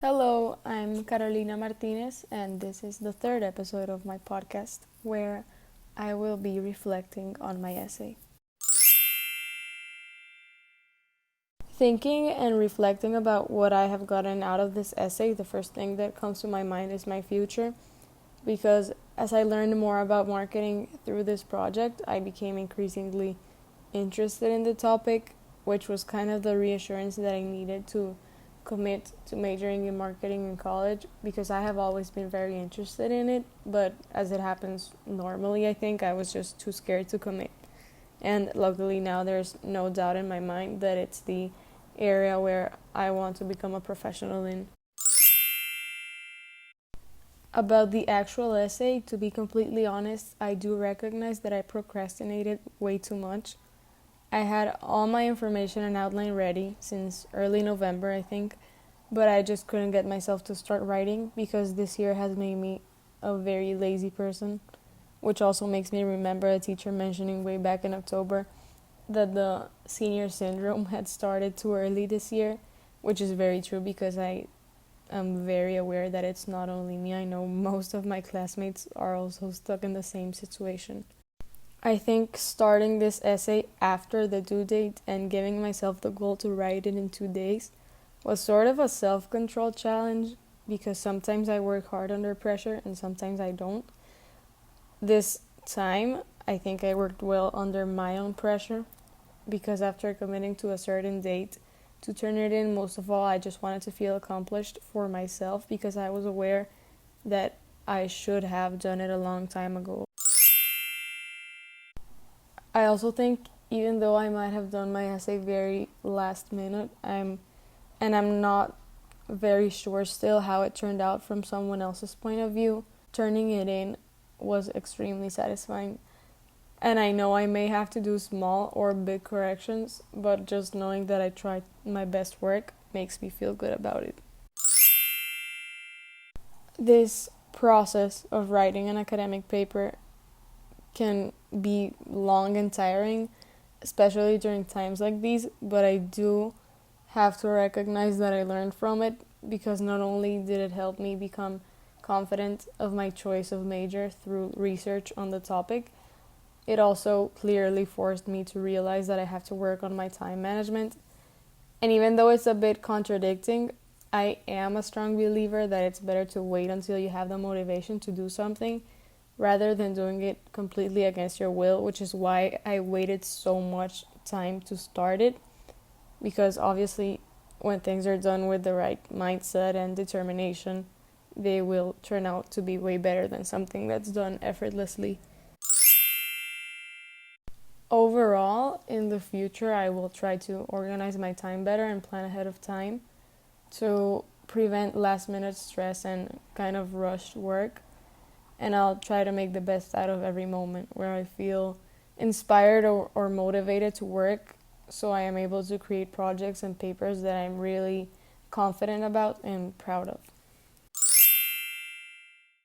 Hello, I'm Carolina Martinez, and this is the third episode of my podcast where I will be reflecting on my essay. Thinking and reflecting about what I have gotten out of this essay, the first thing that comes to my mind is my future, because as I learned more about marketing through this project, I became increasingly interested in the topic, which was kind of the reassurance that I needed to commit to majoring in marketing in college because I have always been very interested in it, but as it happens normally, I think I was just too scared to commit. And luckily now there's no doubt in my mind that it's the area where I want to become a professional in. About the actual essay, to be completely honest, I do recognize that I procrastinated way too much. I had all my information and outline ready since early November, I think, but I just couldn't get myself to start writing because this year has made me a very lazy person, which also makes me remember a teacher mentioning way back in October that the senior syndrome had started too early this year, which is very true because I am very aware that it's not only me. I know most of my classmates are also stuck in the same situation. I think starting this essay after the due date and giving myself the goal to write it in 2 days was sort of a self control challenge because sometimes I work hard under pressure and sometimes I don't. This time, I think I worked well under my own pressure because after committing to a certain date to turn it in, most of all, I just wanted to feel accomplished for myself because I was aware that I should have done it a long time ago. I also think even though I might have done my essay very last minute, I'm not very sure still how it turned out from someone else's point of view. Turning it in was extremely satisfying. And I know I may have to do small or big corrections, but just knowing that I tried my best work makes me feel good about it. This process of writing an academic paper can be long and tiring, especially during times like these, but I do have to recognize that I learned from it because not only did it help me become confident of my choice of major through research on the topic, it also clearly forced me to realize that I have to work on my time management. And even though it's a bit contradicting, I am a strong believer that it's better to wait until you have the motivation to do something rather than doing it completely against your will, which is why I waited so much time to start it. Because obviously, when things are done with the right mindset and determination, they will turn out to be way better than something that's done effortlessly. Overall, in the future, I will try to organize my time better and plan ahead of time to prevent last minute stress and kind of rushed work. And I'll try to make the best out of every moment where I feel inspired or motivated to work so I am able to create projects and papers that I'm really confident about and proud of.